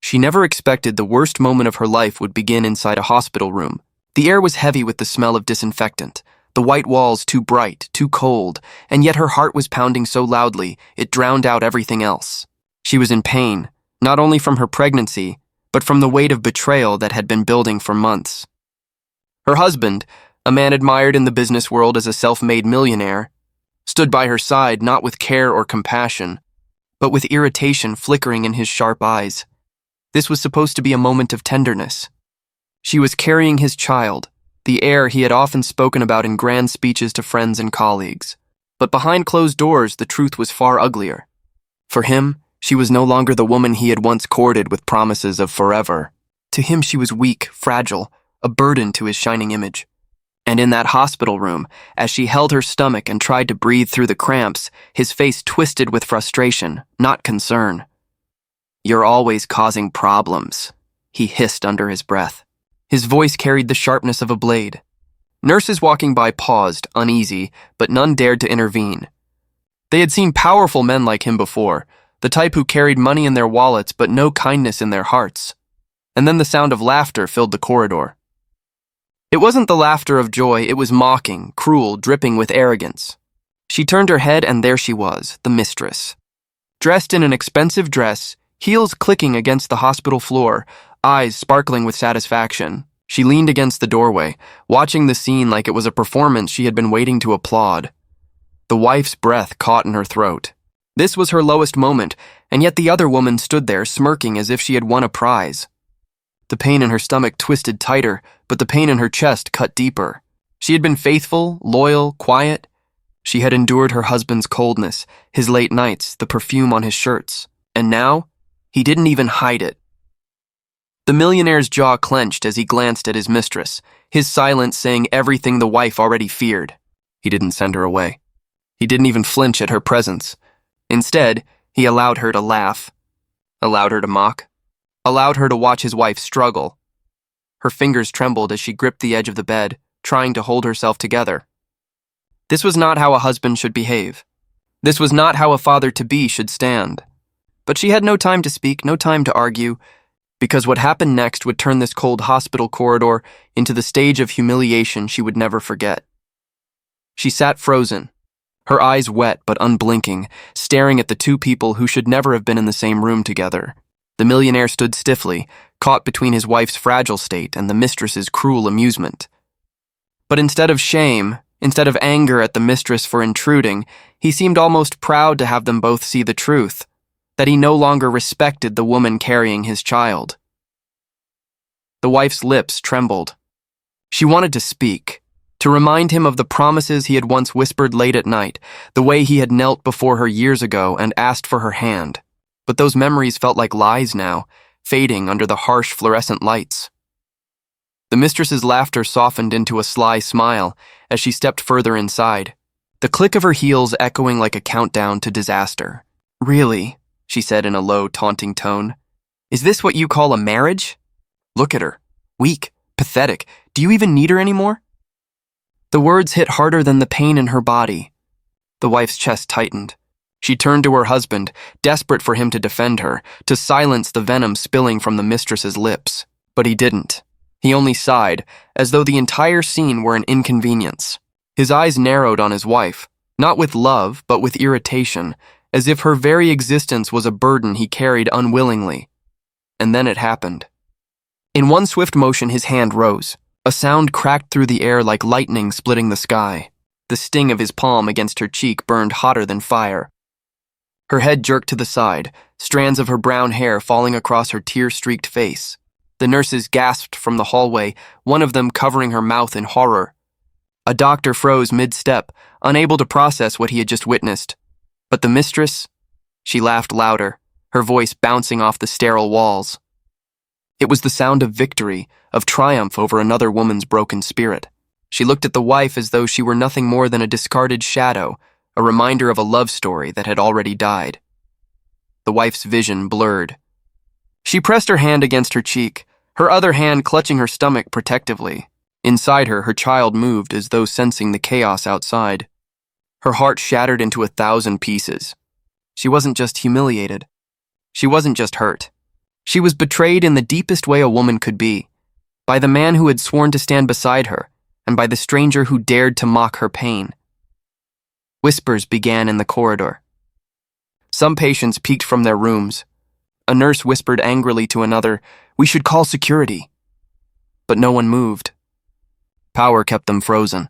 She never expected the worst moment of her life would begin inside a hospital room. The air was heavy with the smell of disinfectant, the white walls too bright, too cold, and yet her heart was pounding so loudly it drowned out everything else. She was in pain, not only from her pregnancy, but from the weight of betrayal that had been building for months. Her husband, a man admired in the business world as a self-made millionaire, stood by her side not with care or compassion, but with irritation flickering in his sharp eyes. This was supposed to be a moment of tenderness. She was carrying his child, the heir he had often spoken about in grand speeches to friends and colleagues. But behind closed doors, the truth was far uglier. For him, she was no longer the woman he had once courted with promises of forever. To him, she was weak, fragile, a burden to his shining image. And in that hospital room, as she held her stomach and tried to breathe through the cramps, his face twisted with frustration, not concern. "You're always causing problems," he hissed under his breath. His voice carried the sharpness of a blade. Nurses walking by paused, uneasy, but none dared to intervene. They had seen powerful men like him before, the type who carried money in their wallets but no kindness in their hearts. And then the sound of laughter filled the corridor. It wasn't the laughter of joy, it was mocking, cruel, dripping with arrogance. She turned her head and there she was, the mistress. Dressed in an expensive dress, heels clicking against the hospital floor, eyes sparkling with satisfaction, she leaned against the doorway, watching the scene like it was a performance she had been waiting to applaud. The wife's breath caught in her throat. This was her lowest moment, and yet the other woman stood there smirking as if she had won a prize. The pain in her stomach twisted tighter, but the pain in her chest cut deeper. She had been faithful, loyal, quiet. She had endured her husband's coldness, his late nights, the perfume on his shirts. And now, he didn't even hide it. The millionaire's jaw clenched as he glanced at his mistress, his silence saying everything the wife already feared. He didn't send her away. He didn't even flinch at her presence. Instead, he allowed her to laugh, allowed her to mock, allowed her to watch his wife struggle. Her fingers trembled as she gripped the edge of the bed, trying to hold herself together. This was not how a husband should behave. This was not how a father-to-be should stand. But she had no time to speak, no time to argue, because what happened next would turn this cold hospital corridor into the stage of humiliation she would never forget. She sat frozen, her eyes wet but unblinking, staring at the two people who should never have been in the same room together. The millionaire stood stiffly, caught between his wife's fragile state and the mistress's cruel amusement. But instead of shame, instead of anger at the mistress for intruding, he seemed almost proud to have them both see the truth, that he no longer respected the woman carrying his child. The wife's lips trembled. She wanted to speak, to remind him of the promises he had once whispered late at night, the way he had knelt before her years ago and asked for her hand. But those memories felt like lies now, fading under the harsh fluorescent lights. The mistress's laughter softened into a sly smile as she stepped further inside, the click of her heels echoing like a countdown to disaster. "Really?" she said in a low, taunting tone. "Is this what you call a marriage? Look at her. Weak, pathetic. Do you even need her anymore?" The words hit harder than the pain in her body. The wife's chest tightened. She turned to her husband, desperate for him to defend her, to silence the venom spilling from the mistress's lips. But he didn't. He only sighed, as though the entire scene were an inconvenience. His eyes narrowed on his wife, not with love, but with irritation, as if her very existence was a burden he carried unwillingly. And then it happened. In one swift motion, his hand rose. A sound cracked through the air like lightning splitting the sky. The sting of his palm against her cheek burned hotter than fire. Her head jerked to the side, strands of her brown hair falling across her tear-streaked face. The nurses gasped from the hallway, one of them covering her mouth in horror. A doctor froze mid-step, unable to process what he had just witnessed. But the mistress? She laughed louder, her voice bouncing off the sterile walls. It was the sound of victory, of triumph over another woman's broken spirit. She looked at the wife as though she were nothing more than a discarded shadow, a reminder of a love story that had already died. The wife's vision blurred. She pressed her hand against her cheek, her other hand clutching her stomach protectively. Inside her, her child moved as though sensing the chaos outside. Her heart shattered into 1,000 pieces. She wasn't just humiliated. She wasn't just hurt. She was betrayed in the deepest way a woman could be, by the man who had sworn to stand beside her, and by the stranger who dared to mock her pain. Whispers began in the corridor. Some patients peeked from their rooms. A nurse whispered angrily to another, "We should call security." But no one moved. Power kept them frozen.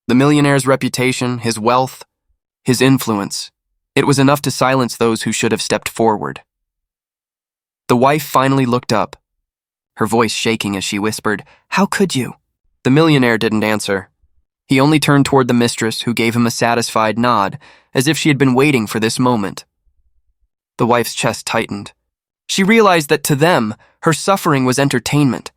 The millionaire's reputation, his wealth, his influence. It was enough to silence those who should have stepped forward. The wife finally looked up, her voice shaking as she whispered, "How could you?" The millionaire didn't answer. He only turned toward the mistress, who gave him a satisfied nod, as if she had been waiting for this moment. The wife's chest tightened. She realized that to them, her suffering was entertainment,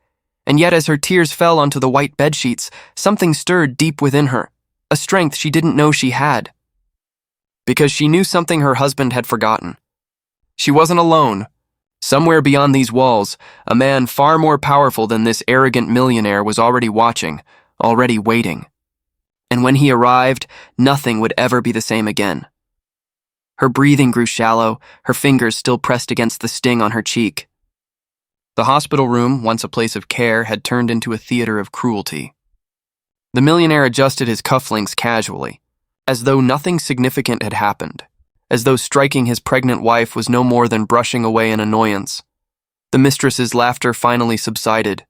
and yet as her tears fell onto the white bedsheets, something stirred deep within her, a strength she didn't know she had. Because she knew something her husband had forgotten. She wasn't alone. Somewhere beyond these walls, a man far more powerful than this arrogant millionaire was already watching, already waiting. And when he arrived, nothing would ever be the same again. Her breathing grew shallow, her fingers still pressed against the sting on her cheek. The hospital room, once a place of care, had turned into a theater of cruelty. The millionaire adjusted his cufflinks casually, as though nothing significant had happened, as though striking his pregnant wife was no more than brushing away an annoyance. The mistress's laughter finally subsided,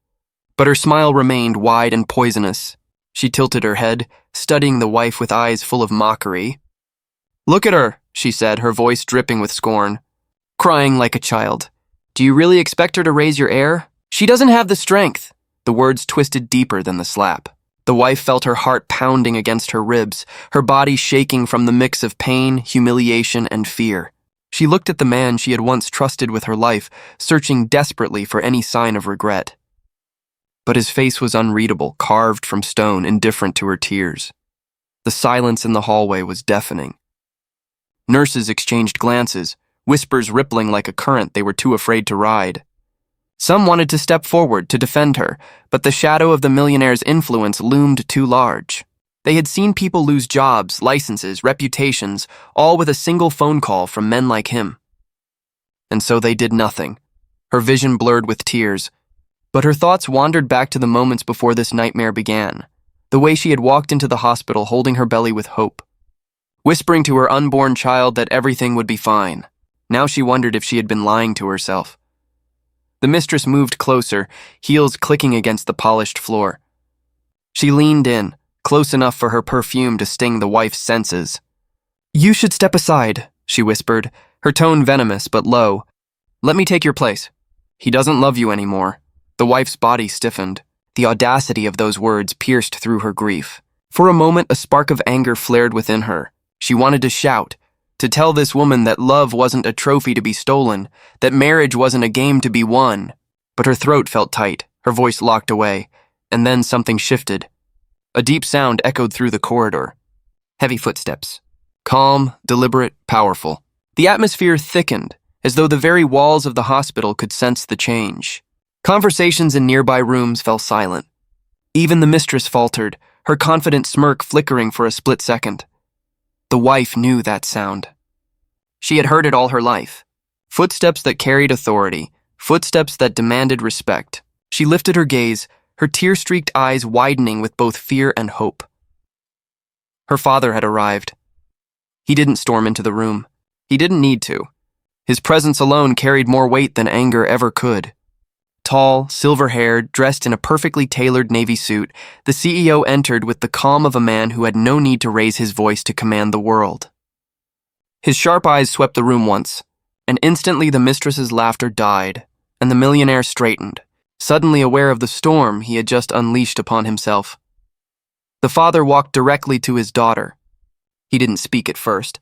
but her smile remained wide and poisonous. She tilted her head, studying the wife with eyes full of mockery. "Look at her," she said, her voice dripping with scorn. "Crying like a child. Do you really expect her to raise your heir? She doesn't have the strength." The words twisted deeper than the slap. The wife felt her heart pounding against her ribs, her body shaking from the mix of pain, humiliation, and fear. She looked at the man she had once trusted with her life, searching desperately for any sign of regret. But his face was unreadable, carved from stone, indifferent to her tears. The silence in the hallway was deafening. Nurses exchanged glances, whispers rippling like a current they were too afraid to ride. Some wanted to step forward to defend her, but the shadow of the millionaire's influence loomed too large. They had seen people lose jobs, licenses, reputations, all with a single phone call from men like him. And so they did nothing. Her vision blurred with tears, but her thoughts wandered back to the moments before this nightmare began, the way she had walked into the hospital holding her belly with hope, whispering to her unborn child that everything would be fine. Now she wondered if she had been lying to herself. The mistress moved closer, heels clicking against the polished floor. She leaned in, close enough for her perfume to sting the wife's senses. "You should step aside," she whispered, her tone venomous but low. "Let me take your place. He doesn't love you anymore." The wife's body stiffened. The audacity of those words pierced through her grief. For a moment, a spark of anger flared within her. She wanted to shout, to tell this woman that love wasn't a trophy to be stolen, that marriage wasn't a game to be won. But her throat felt tight, her voice locked away, and then something shifted. A deep sound echoed through the corridor. Heavy footsteps. Calm, deliberate, powerful. The atmosphere thickened, as though the very walls of the hospital could sense the change. Conversations in nearby rooms fell silent. Even the mistress faltered, her confident smirk flickering for a split second. The wife knew that sound. She had heard it all her life. Footsteps that carried authority, footsteps that demanded respect. She lifted her gaze, her tear-streaked eyes widening with both fear and hope. Her father had arrived. He didn't storm into the room. He didn't need to. His presence alone carried more weight than anger ever could. Tall, silver-haired, dressed in a perfectly tailored navy suit, the CEO entered with the calm of a man who had no need to raise his voice to command the world. His sharp eyes swept the room once, and instantly the mistress's laughter died, and the millionaire straightened, suddenly aware of the storm he had just unleashed upon himself. The father walked directly to his daughter. He didn't speak at first.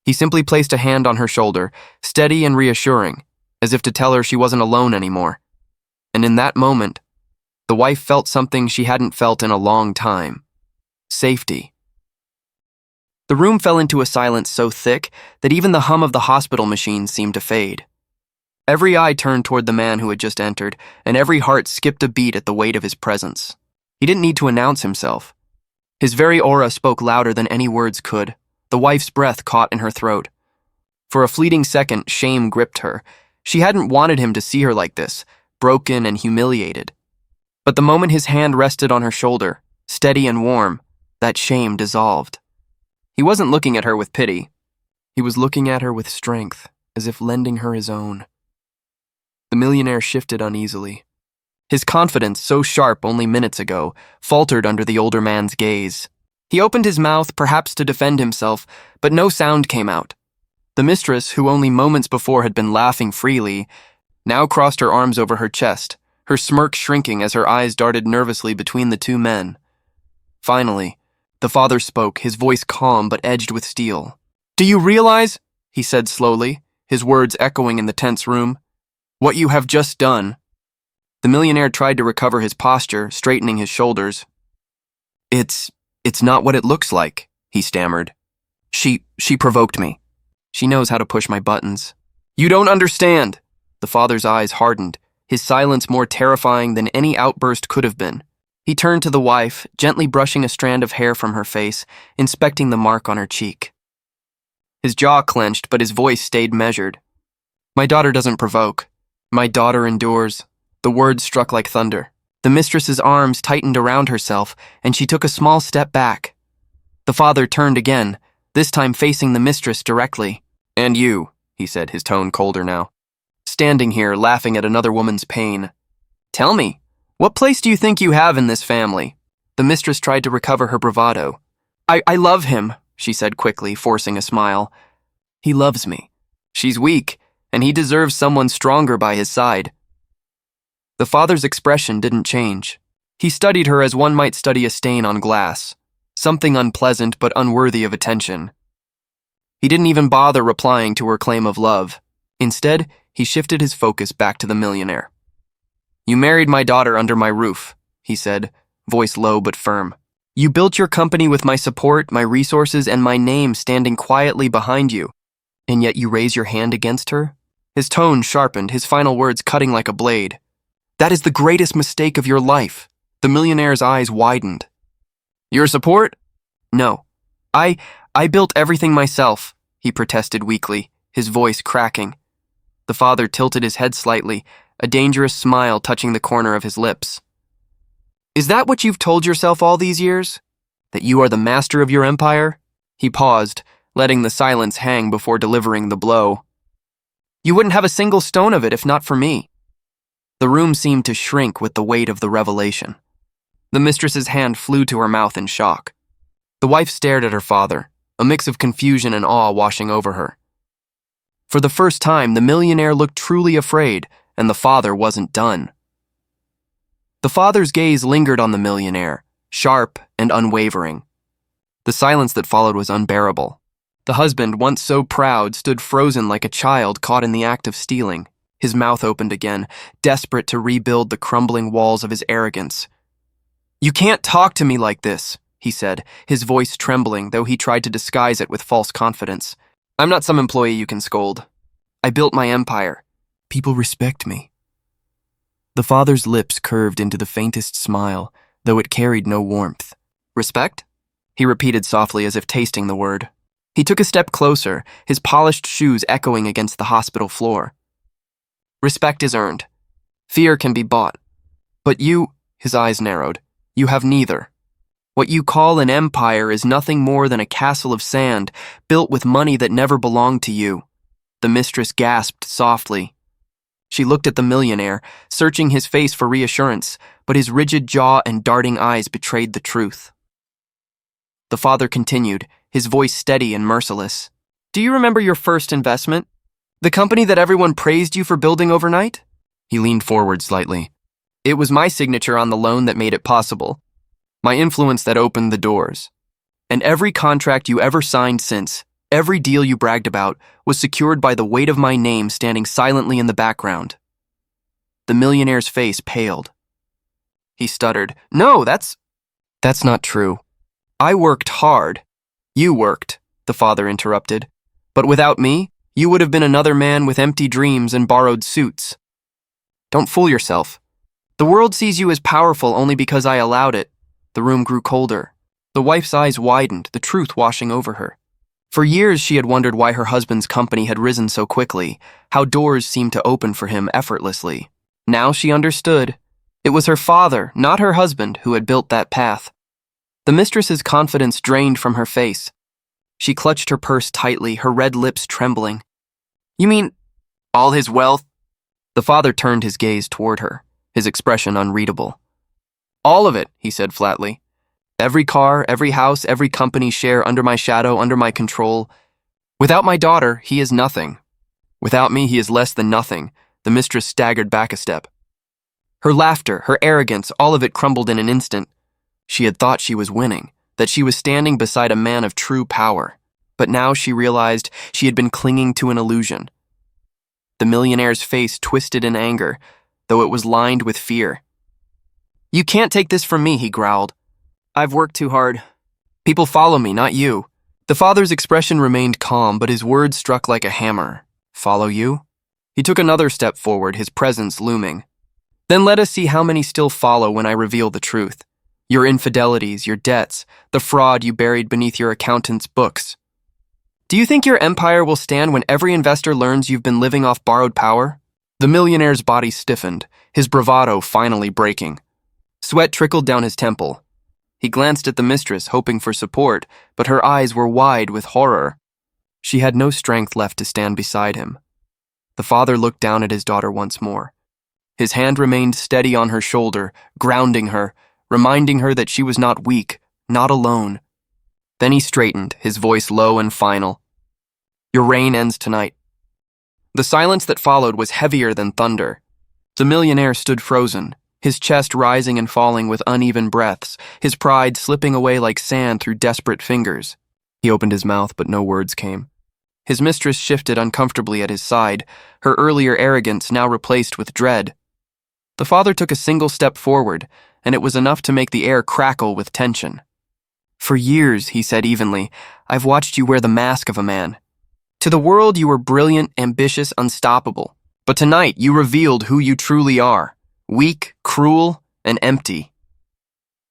He simply placed a hand on her shoulder, steady and reassuring, as if to tell her she wasn't alone anymore. And in that moment, the wife felt something she hadn't felt in a long time. Safety. The room fell into a silence so thick that even the hum of the hospital machines seemed to fade. Every eye turned toward the man who had just entered, and every heart skipped a beat at the weight of his presence. He didn't need to announce himself. His very aura spoke louder than any words could. The wife's breath caught in her throat. For a fleeting second, shame gripped her, She hadn't wanted him to see her like this, broken and humiliated. But the moment his hand rested on her shoulder, steady and warm, that shame dissolved. He wasn't looking at her with pity. He was looking at her with strength, as if lending her his own. The millionaire shifted uneasily. His confidence, so sharp only minutes ago, faltered under the older man's gaze. He opened his mouth, perhaps to defend himself, but no sound came out. The mistress, who only moments before had been laughing freely, now crossed her arms over her chest, her smirk shrinking as her eyes darted nervously between the two men. Finally, the father spoke, his voice calm but edged with steel. "Do you realize," he said slowly, his words echoing in the tense room, "what you have just done?" The millionaire tried to recover his posture, straightening his shoulders. It's not what it looks like," he stammered. She provoked me. She knows how to push my buttons." "You don't understand." The father's eyes hardened, his silence more terrifying than any outburst could have been. He turned to the wife, gently brushing a strand of hair from her face, inspecting the mark on her cheek. His jaw clenched, but his voice stayed measured. "My daughter doesn't provoke. My daughter endures." The words struck like thunder. The mistress's arms tightened around herself, and she took a small step back. The father turned again, this time facing the mistress directly. "And you," he said, his tone colder now, standing here laughing at another woman's pain. "Tell me, what place do you think you have in this family?" The mistress tried to recover her bravado. I love him," she said quickly, forcing a smile. "He loves me. She's weak, and he deserves someone stronger by his side." The father's expression didn't change. He studied her as one might study a stain on glass, something unpleasant but unworthy of attention. He didn't even bother replying to her claim of love. Instead, he shifted his focus back to the millionaire. "You married my daughter under my roof," he said, voice low but firm. "You built your company with my support, my resources, and my name standing quietly behind you. And yet you raise your hand against her?" His tone sharpened, his final words cutting like a blade. "That is the greatest mistake of your life." The millionaire's eyes widened. "Your support?" "No. I built everything myself," he protested weakly, his voice cracking. The father tilted his head slightly, a dangerous smile touching the corner of his lips. "Is that what you've told yourself all these years? That you are the master of your empire?" He paused, letting the silence hang before delivering the blow. "You wouldn't have a single stone of it if not for me." The room seemed to shrink with the weight of the revelation. The mistress's hand flew to her mouth in shock. The wife stared at her father, a mix of confusion and awe washing over her. For the first time, the millionaire looked truly afraid, and the father wasn't done. The father's gaze lingered on the millionaire, sharp and unwavering. The silence that followed was unbearable. The husband, once so proud, stood frozen like a child caught in the act of stealing. His mouth opened again, desperate to rebuild the crumbling walls of his arrogance. "You can't talk to me like this," he said, his voice trembling, though he tried to disguise it with false confidence. "I'm not some employee you can scold. I built my empire. People respect me." The father's lips curved into the faintest smile, though it carried no warmth. "Respect?" he repeated softly as if tasting the word. He took a step closer, his polished shoes echoing against the hospital floor. "Respect is earned. Fear can be bought. But you," his eyes narrowed, "you have neither. What you call an empire is nothing more than a castle of sand, built with money that never belonged to you." The mistress gasped softly. She looked at the millionaire, searching his face for reassurance, but his rigid jaw and darting eyes betrayed the truth. The father continued, his voice steady and merciless. "Do you remember your first investment? The company that everyone praised you for building overnight?" He leaned forward slightly. "It was my signature on the loan that made it possible. My influence that opened the doors. And every contract you ever signed since, every deal you bragged about, was secured by the weight of my name standing silently in the background." The millionaire's face paled. He stuttered, "No, that's not true. I worked hard." "You worked," the father interrupted. "But without me, you would have been another man with empty dreams and borrowed suits. Don't fool yourself. The world sees you as powerful only because I allowed it." The room grew colder. The wife's eyes widened, the truth washing over her. For years, she had wondered why her husband's company had risen so quickly, how doors seemed to open for him effortlessly. Now she understood. It was her father, not her husband, who had built that path. The mistress's confidence drained from her face. She clutched her purse tightly, her red lips trembling. "You mean all his wealth?" The father turned his gaze toward her, his expression unreadable. "All of it," he said flatly. "Every car, every house, every company share under my shadow, under my control. Without my daughter, he is nothing. Without me, he is less than nothing." The mistress staggered back a step. Her laughter, her arrogance, all of it crumbled in an instant. She had thought she was winning, that she was standing beside a man of true power. But now she realized she had been clinging to an illusion. The millionaire's face twisted in anger, though it was lined with fear. "You can't take this from me," he growled. "I've worked too hard. People follow me, not you." The father's expression remained calm, but his words struck like a hammer. "Follow you?" He took another step forward, his presence looming. "Then let us see how many still follow when I reveal the truth. Your infidelities, your debts, the fraud you buried beneath your accountant's books. Do you think your empire will stand when every investor learns you've been living off borrowed power?" The millionaire's body stiffened, his bravado finally breaking. Sweat trickled down his temple. He glanced at the mistress, hoping for support, but her eyes were wide with horror. She had no strength left to stand beside him. The father looked down at his daughter once more. His hand remained steady on her shoulder, grounding her, reminding her that she was not weak, not alone. Then he straightened, his voice low and final. "Your reign ends tonight." The silence that followed was heavier than thunder. The millionaire stood frozen, his chest rising and falling with uneven breaths, his pride slipping away like sand through desperate fingers. He opened his mouth, but no words came. His mistress shifted uncomfortably at his side, her earlier arrogance now replaced with dread. The father took a single step forward, and it was enough to make the air crackle with tension. "For years," he said evenly, "I've watched you wear the mask of a man. To the world, you were brilliant, ambitious, unstoppable. But tonight, you revealed who you truly are. Weak, cruel, and empty."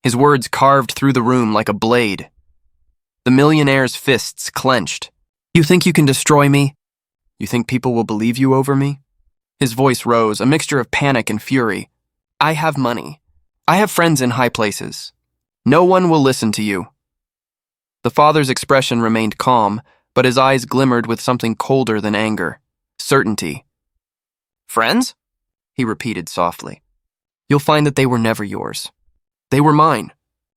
His words carved through the room like a blade. The millionaire's fists clenched. "You think you can destroy me? You think people will believe you over me?" His voice rose, a mixture of panic and fury. "I have money. I have friends in high places. No one will listen to you." The father's expression remained calm, but his eyes glimmered with something colder than anger. Certainty. "Friends?" he repeated softly. "You'll find that they were never yours. They were mine.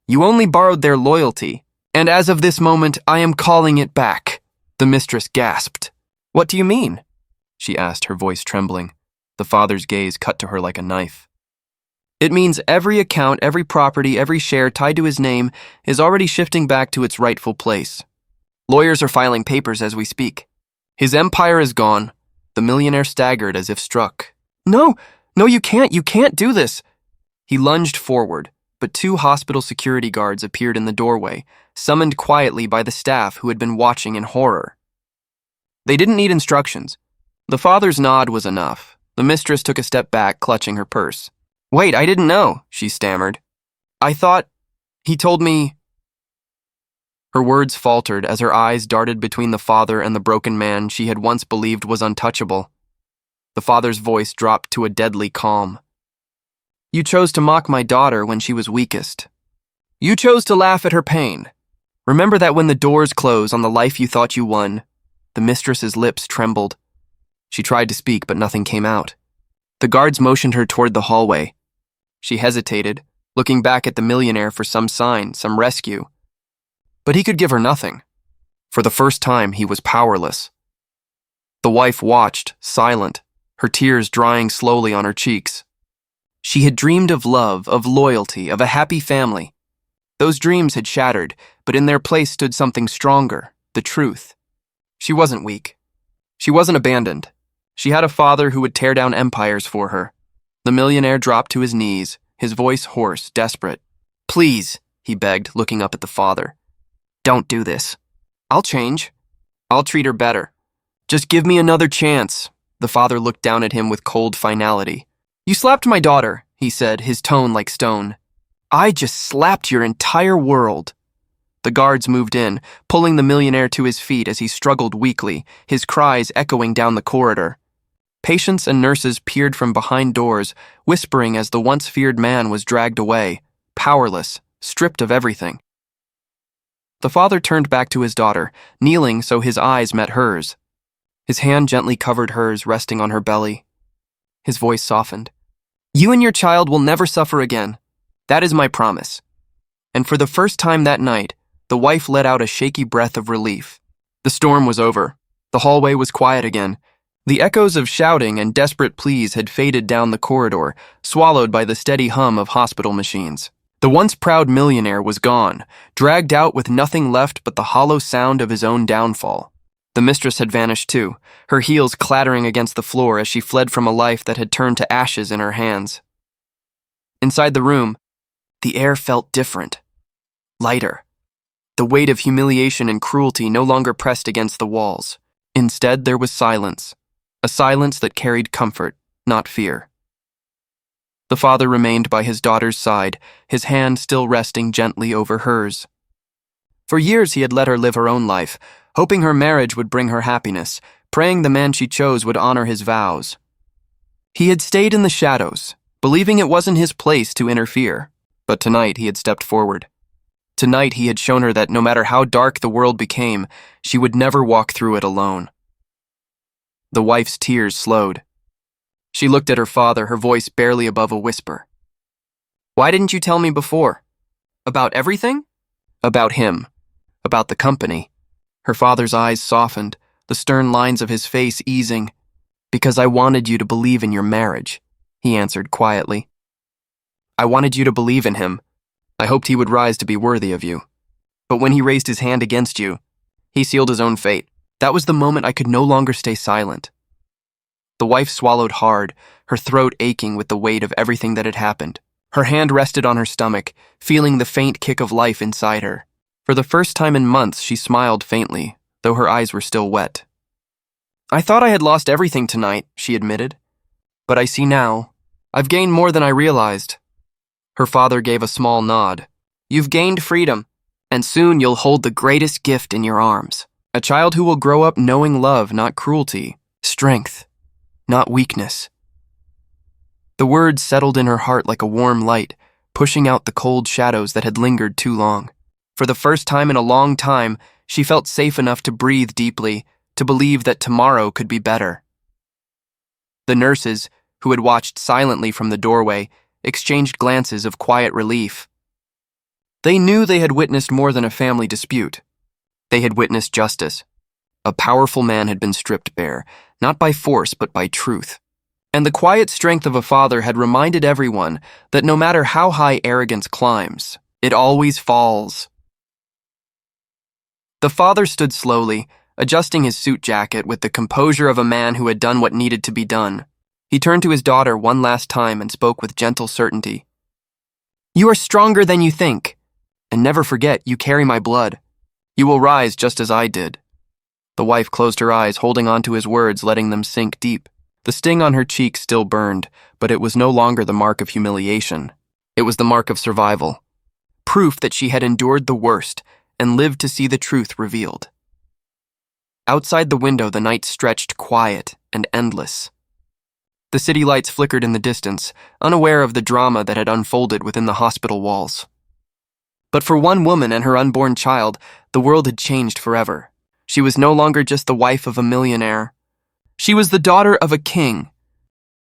You only borrowed their loyalty, and as of this moment, I am calling it back." The mistress gasped. "What do you mean?" she asked, her voice trembling. The father's gaze cut to her like a knife. "It means every account, every property, every share tied to his name is already shifting back to its rightful place. Lawyers are filing papers as we speak. His empire is gone." The millionaire staggered as if struck. No, you can't do this." He lunged forward, but 2 hospital security guards appeared in the doorway, summoned quietly by the staff who had been watching in horror. They didn't need instructions. The father's nod was enough. The mistress took a step back, clutching her purse. "Wait, I didn't know," she stammered. "I thought he told me." Her words faltered as her eyes darted between the father and the broken man she had once believed was untouchable. The father's voice dropped to a deadly calm. "You chose to mock my daughter when she was weakest. You chose to laugh at her pain. Remember that when the doors close on the life you thought you won." The mistress's lips trembled. She tried to speak, but nothing came out. The guards motioned her toward the hallway. She hesitated, looking back at the millionaire for some sign, some rescue. But he could give her nothing. For the first time, he was powerless. The wife watched, silent, her tears drying slowly on her cheeks. She had dreamed of love, of loyalty, of a happy family. Those dreams had shattered, but in their place stood something stronger, the truth. She wasn't weak. She wasn't abandoned. She had a father who would tear down empires for her. The millionaire dropped to his knees, his voice hoarse, desperate. "Please," he begged, looking up at the father. "Don't do this. I'll change. I'll treat her better. Just give me another chance." The father looked down at him with cold finality. "You slapped my daughter," he said, his tone like stone. "I just slapped your entire world." The guards moved in, pulling the millionaire to his feet as he struggled weakly, his cries echoing down the corridor. Patients and nurses peered from behind doors, whispering as the once feared man was dragged away, powerless, stripped of everything. The father turned back to his daughter, kneeling so his eyes met hers. His hand gently covered hers, resting on her belly. His voice softened. "You and your child will never suffer again. That is my promise." And for the first time that night, the wife let out a shaky breath of relief. The storm was over. The hallway was quiet again. The echoes of shouting and desperate pleas had faded down the corridor, swallowed by the steady hum of hospital machines. The once proud millionaire was gone, dragged out with nothing left but the hollow sound of his own downfall. The mistress had vanished too, her heels clattering against the floor as she fled from a life that had turned to ashes in her hands. Inside the room, the air felt different, lighter. The weight of humiliation and cruelty no longer pressed against the walls. Instead, there was silence, a silence that carried comfort, not fear. The father remained by his daughter's side, his hand still resting gently over hers. For years he had let her live her own life, hoping her marriage would bring her happiness, praying the man she chose would honor his vows. He had stayed in the shadows, believing it wasn't his place to interfere, but tonight he had stepped forward. Tonight he had shown her that no matter how dark the world became, she would never walk through it alone. The wife's tears slowed. She looked at her father, her voice barely above a whisper. "Why didn't you tell me before? About everything?" "About him. About the company." Her father's eyes softened, the stern lines of his face easing. "Because I wanted you to believe in your marriage," he answered quietly. "I wanted you to believe in him. I hoped he would rise to be worthy of you. But when he raised his hand against you, he sealed his own fate. That was the moment I could no longer stay silent." The wife swallowed hard, her throat aching with the weight of everything that had happened. Her hand rested on her stomach, feeling the faint kick of life inside her. For the first time in months, she smiled faintly, though her eyes were still wet. "I thought I had lost everything tonight," she admitted. "But I see now. I've gained more than I realized." Her father gave a small nod. "You've gained freedom, and soon you'll hold the greatest gift in your arms. A child who will grow up knowing love, not cruelty, strength, not weakness." The words settled in her heart like a warm light, pushing out the cold shadows that had lingered too long. For the first time in a long time, she felt safe enough to breathe deeply, to believe that tomorrow could be better. The nurses, who had watched silently from the doorway, exchanged glances of quiet relief. They knew they had witnessed more than a family dispute. They had witnessed justice. A powerful man had been stripped bare, not by force but by truth. And the quiet strength of a father had reminded everyone that no matter how high arrogance climbs, it always falls. The father stood slowly, adjusting his suit jacket with the composure of a man who had done what needed to be done. He turned to his daughter one last time and spoke with gentle certainty. "You are stronger than you think. And never forget, you carry my blood. You will rise just as I did." The wife closed her eyes, holding on to his words, letting them sink deep. The sting on her cheek still burned, but it was no longer the mark of humiliation. It was the mark of survival. Proof that she had endured the worst and lived to see the truth revealed. Outside the window, the night stretched quiet and endless. The city lights flickered in the distance, unaware of the drama that had unfolded within the hospital walls. But for one woman and her unborn child, the world had changed forever. She was no longer just the wife of a millionaire. She was the daughter of a king,